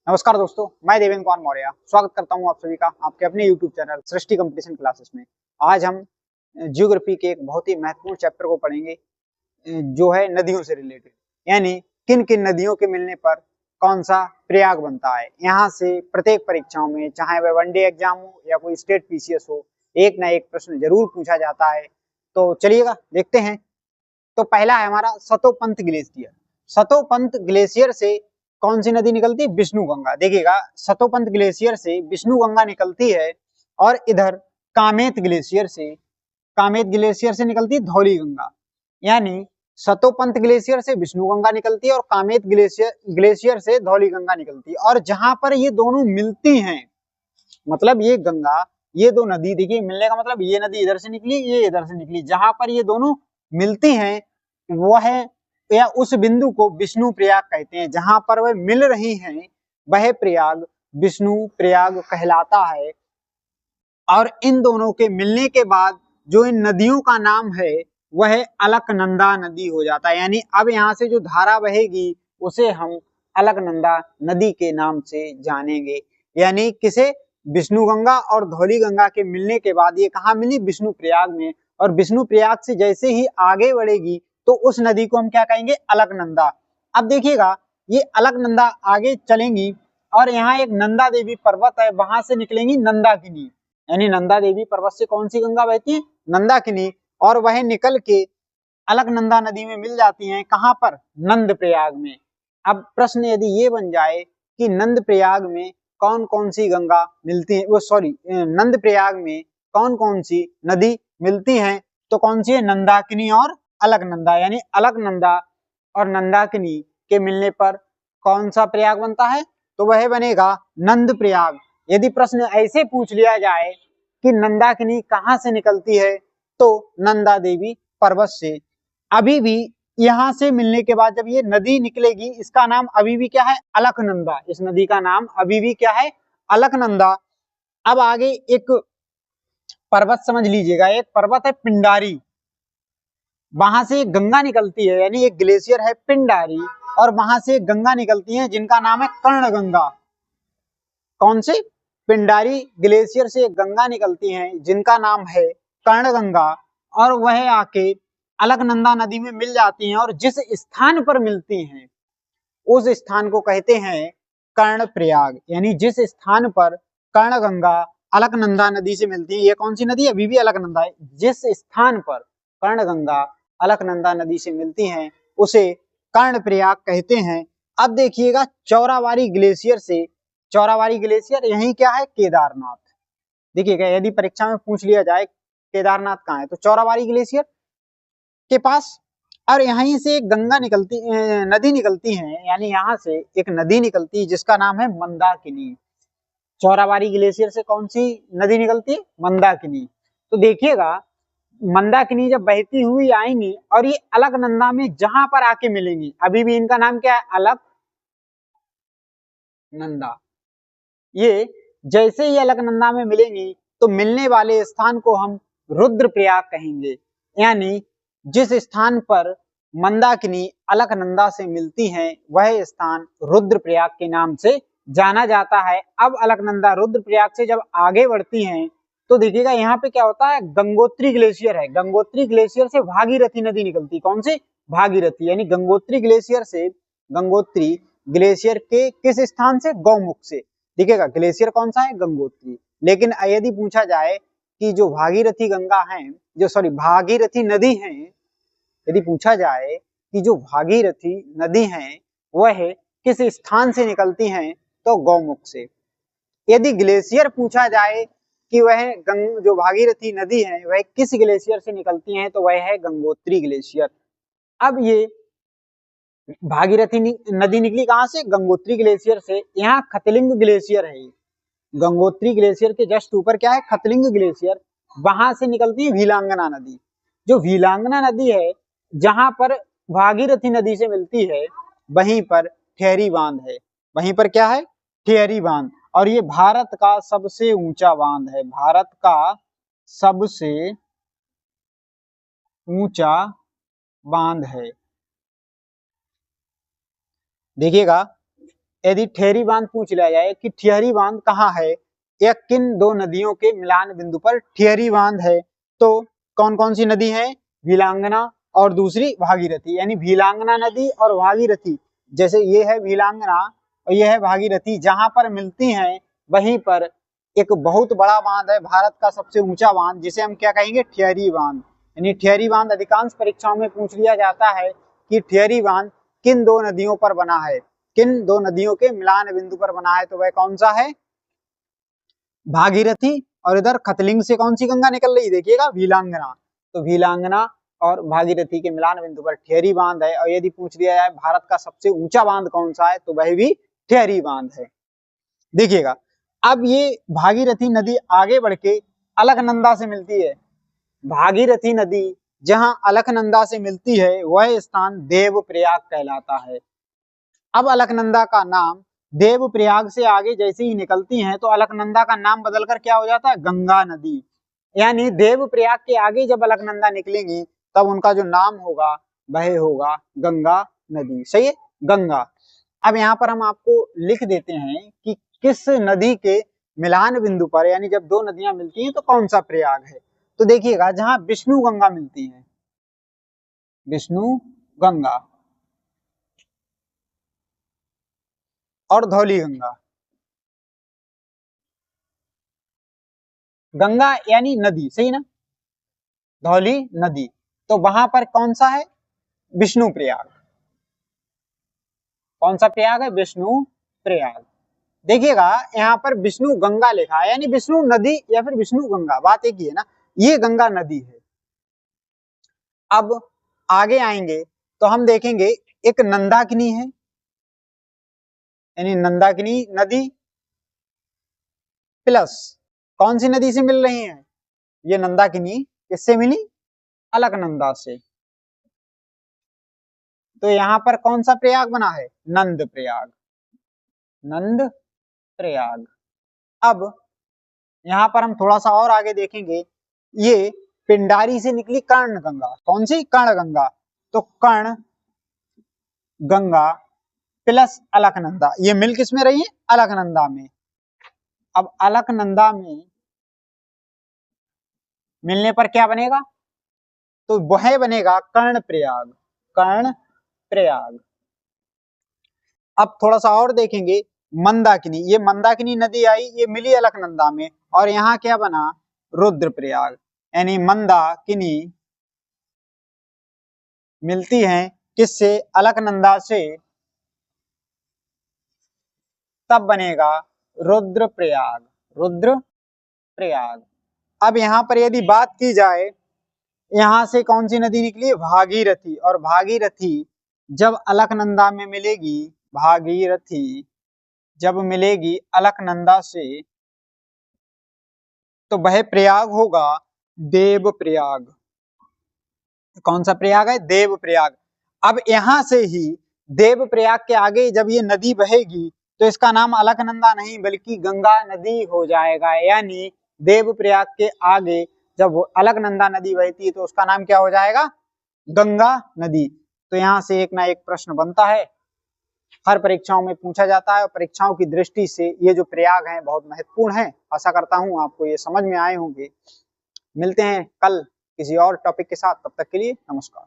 नमस्कार दोस्तों, मैं देवेंद्र कुमार मौर्य स्वागत करता हूं आप सभी का आपके अपने YouTube चैनल सृष्टि कंपटीशन क्लासेस में। आज हम ज्योग्राफी के एक बहुत ही महत्वपूर्ण चैप्टर को पढ़ेंगे जो है नदियों से रिलेटेड, यानी किन किन नदियों के मिलने पर कौन सा प्रयाग बनता है। यहाँ से प्रत्येक परीक्षाओं में, चाहे वह वनडे एग्जाम हो या कोई स्टेट पीसीएस हो, एक ना एक प्रश्न जरूर पूछा जाता है। तो चलिएगा देखते हैं। तो पहला है हमारा सतोपंत ग्लेशियर। सतोपंत ग्लेशियर से कौन सी नदी निकलती है? विष्णु गंगा। देखिएगा, सतोपंत ग्लेशियर से विष्णु गंगा निकलती है और इधर कामेत ग्लेशियर से निकलती है धौली गंगा। यानी सतोपंत ग्लेशियर से विष्णु गंगा निकलती है और कामेत ग्लेशियर से धौली गंगा निकलती है। और जहां पर ये दोनों मिलती हैं, मतलब ये गंगा, ये दो नदी, देखिए मिलने का मतलब ये नदी इधर से निकली, ये इधर से निकली, जहां पर ये दोनों मिलती हैं वह या उस बिंदु को विष्णु प्रयाग कहते हैं। जहां पर वह मिल रही हैं वह प्रयाग विष्णु प्रयाग कहलाता है। और इन दोनों के मिलने के बाद जो इन नदियों का नाम है वह अलकनंदा नदी हो जाता है। यानी अब यहाँ से जो धारा बहेगी उसे हम अलकनंदा नदी के नाम से जानेंगे। यानी किसे? विष्णु गंगा और धौली गंगा के मिलने के बाद ये कहाँ मिली? विष्णु प्रयाग में। और विष्णु प्रयाग से जैसे ही आगे बढ़ेगी तो उस नदी को हम क्या कहेंगे? अलकनंदा। अब देखिएगा, ये अलकनंदा आगे चलेंगी और यहाँ एक नंदा देवी पर्वत है, वहां से निकलेंगी नंदाकिनी। यानी नंदा देवी पर्वत से कौन सी गंगा बहती है? नंदाकिनी। और वह निकल के अलकनंदा नदी में मिल जाती हैं। कहां पर? नंद प्रयाग में। अब प्रश्न यदि ये बन जाए कि नंद प्रयाग में कौन कौन सी गंगा मिलती है, वो सॉरी नंद प्रयाग में कौन कौन सी नदी मिलती हैं, तो कौन सी है? नंदाकिनी और अलकनंदा। यानी अलकनंदा और नंदाकिनी के मिलने पर कौन सा प्रयाग बनता है? तो वह बनेगा नंद प्रयाग। यदि प्रश्न ऐसे पूछ लिया जाए कि नंदाकिनी कहां से निकलती है, तो नंदा देवी पर्वत से। अभी भी यहां से मिलने के बाद जब ये नदी निकलेगी, इसका नाम अभी भी क्या है? अलकनंदा। इस नदी का नाम अभी भी क्या है? अलकनंदा। अब आगे एक पर्वत समझ लीजिएगा, एक पर्वत है पिंडारी, वहां से एक गंगा निकलती है, यानी एक ग्लेशियर है पिंडारी, और वहां से एक गंगा निकलती है जिनका नाम है कर्ण गंगा। कौन से? पिंडारी ग्लेशियर से एक गंगा निकलती है जिनका नाम है कर्ण गंगा, और वह आके अलकनंदा नदी में मिल जाती हैं। और जिस स्थान पर मिलती हैं उस स्थान को कहते हैं कर्ण प्रयाग। यानी जिस स्थान पर कर्ण गंगा अलकनंदा नदी से मिलती है, ये कौन सी नदी है? अभी भी अलकनंदा है। जिस स्थान पर कर्ण गंगा अलकनंदा नदी से मिलती हैं उसे कर्ण प्रयाग कहते हैं। अब देखिएगा, चौराबाड़ी ग्लेशियर से, चौराबाड़ी ग्लेशियर यही क्या है? केदारनाथ। देखिएगा, यदि परीक्षा में पूछ लिया जाए केदारनाथ कहाँ है, तो चौराबाड़ी ग्लेशियर के पास। और यहीं से एक गंगा निकलती, नदी निकलती है, यानी यहाँ से एक नदी निकलती है जिसका नाम है मंदाकिनी। चौराबाड़ी ग्लेशियर से कौन सी नदी निकलती है? मंदाकिनी। तो देखिएगा, मंदाकिनी जब बहती हुई आएंगी और ये अलकनंदा में जहां पर आके मिलेंगी, अभी भी इनका नाम क्या है? अलकनंदा। ये जैसे ही अलकनंदा में मिलेंगी तो मिलने वाले स्थान को हम रुद्रप्रयाग कहेंगे। यानी जिस स्थान पर मंदाकिनी अलकनंदा से मिलती हैं वह स्थान रुद्रप्रयाग के नाम से जाना जाता है। अब अलकनंदा रुद्रप्रयाग से जब आगे बढ़ती हैं तो देखिएगा यहाँ पे क्या होता है? गंगोत्री ग्लेशियर है। गंगोत्री ग्लेशियर से भागीरथी नदी निकलती। कौन सी? भागीरथी। यानी गंगोत्री ग्लेशियर से, गंगोत्री ग्लेशियर के किस स्थान से? गौमुख से। देखिएगा, ग्लेशियर कौन सा है? गंगोत्री। लेकिन यदि पूछा जाए कि जो भागीरथी गंगा है, जो सॉरी भागीरथी नदी है, यदि पूछा जाए कि जो भागीरथी नदी है वह किस स्थान से निकलती हैं, तो गौमुख से। यदि ग्लेशियर पूछा जाए कि वह जो भागीरथी नदी है वह किस ग्लेशियर से निकलती हैं, तो वह है गंगोत्री ग्लेशियर। अब ये भागीरथी नदी निकली कहां से? गंगोत्री ग्लेशियर से। यहाँ खतलिंग ग्लेशियर है, गंगोत्री ग्लेशियर के जस्ट ऊपर क्या है? खतलिंग ग्लेशियर। वहां से निकलती है भीलांगना नदी। जो भीलांगना नदी है, जहां पर भागीरथी नदी से मिलती है, वहीं पर ठहरी बांध है। वहीं पर क्या है? ठहरी बांध। और ये भारत का सबसे ऊंचा बांध है। भारत का सबसे ऊंचा बांध है। देखिएगा, यदि ठेहरी बांध पूछ लिया जाए कि ठियरी बांध कहाँ है या किन दो नदियों के मिलान बिंदु पर ठियरी बांध है, तो कौन कौन सी नदी है, भीलांगना और दूसरी भागीरथी। यानी भीलांगना नदी और भागीरथी, जैसे ये है भीलांगना और ये है भागीरथी, जहां पर मिलती हैं वहीं पर एक बहुत बड़ा बांध है, भारत का सबसे ऊंचा बांध, जिसे हम क्या कहेंगे, ठियरी बांध। यानी ठियरी बांध अधिकांश परीक्षाओं में पूछ लिया जाता है कि ठियरी बांध किन दो नदियों पर बना है, किन दो नदियों के मिलान बिंदु पर बना है, तो वह कौन सा है, भागीरथी। और इधर खतलिंग से कौन सी गंगा निकल रही, देखिएगा भीलांगना। तो भीलांगना और भागीरथी के मिलान बिंदु पर ठियरी बांध है। और यदि पूछ लिया जाए भारत का सबसे ऊंचा बांध कौन सा है, तो वह भी ठियरी बांध है। देखिएगा अब ये भागीरथी नदी आगे बढ़ के अलकनंदा से मिलती है। भागीरथी नदी जहां अलकनंदा से मिलती है वह स्थान देवप्रयाग कहलाता है। अब अलकनंदा का नाम, देवप्रयाग से आगे जैसे ही निकलती हैं तो अलकनंदा का नाम बदलकर क्या हो जाता है, गंगा नदी। यानी देवप्रयाग के आगे जब अलकनंदा निकलेंगी तब उनका जो नाम होगा वह होगा गंगा नदी। सही है, गंगा। अब यहाँ पर हम आपको लिख देते हैं कि किस नदी के मिलान बिंदु पर, यानी जब दो नदियां मिलती हैं तो कौन सा प्रयाग है। तो देखिएगा जहां विष्णु गंगा मिलती है, विष्णु गंगा और धौली गंगा, गंगा यानी नदी, सही ना, धौली नदी, तो वहां पर कौन सा है, विष्णु प्रयाग। कौन सा प्रयाग है, विष्णु प्रयाग। देखिएगा यहाँ पर विष्णु गंगा लिखा है, यानी विष्णु नदी या फिर विष्णु गंगा, बात एक ही है ना, ये गंगा नदी है। अब आगे आएंगे तो हम देखेंगे एक नंदाकिनी है, यानी नंदाकिनी नदी प्लस कौन सी नदी से मिल रही है, ये नंदाकिनी किससे मिली, अलकनंदा से। तो यहाँ पर कौन सा प्रयाग बना है, नंद प्रयाग, नंद प्रयाग। अब यहाँ पर हम थोड़ा सा और आगे देखेंगे, ये पिंडारी से निकली कर्ण गंगा, कौन सी, कर्ण गंगा। तो कर्ण गंगा प्लस अलकनंदा, ये मिल किस में रही है, अलकनंदा में। अब अलकनंदा में मिलने पर क्या बनेगा, तो वह बनेगा कर्ण प्रयाग, कर्ण प्रयाग। अब थोड़ा सा और देखेंगे, मंदाकिनी, ये मंदाकिनी नदी आई, ये मिली अलकनंदा में, और यहाँ क्या बना, रुद्रप्रयाग। यानी मंदाकिनी मिलती हैं किससे, अलकनंदा से, तब बनेगा रुद्रप्रयाग, रुद्रप्रयाग। अब यहाँ पर यदि बात की जाए, यहाँ से कौन सी नदी निकली, भागीरथी, और भागीरथी जब अलकनंदा में मिलेगी, भागीरथी जब मिलेगी अलकनंदा से, तो वह प्रयाग होगा देवप्रयाग। कौन सा प्रयाग है, देवप्रयाग। अब यहां से ही देवप्रयाग के आगे जब ये नदी बहेगी तो इसका नाम अलकनंदा नहीं बल्कि गंगा नदी हो जाएगा। यानी देवप्रयाग के आगे जब अलकनंदा नदी बहती है तो उसका नाम क्या हो जाएगा, गंगा नदी। तो यहाँ से एक ना एक प्रश्न बनता है, हर परीक्षाओं में पूछा जाता है, और परीक्षाओं की दृष्टि से ये जो प्रयाग हैं बहुत महत्वपूर्ण है। आशा करता हूँ आपको ये समझ में आए होंगे। मिलते हैं कल किसी और टॉपिक के साथ, तब तक के लिए नमस्कार।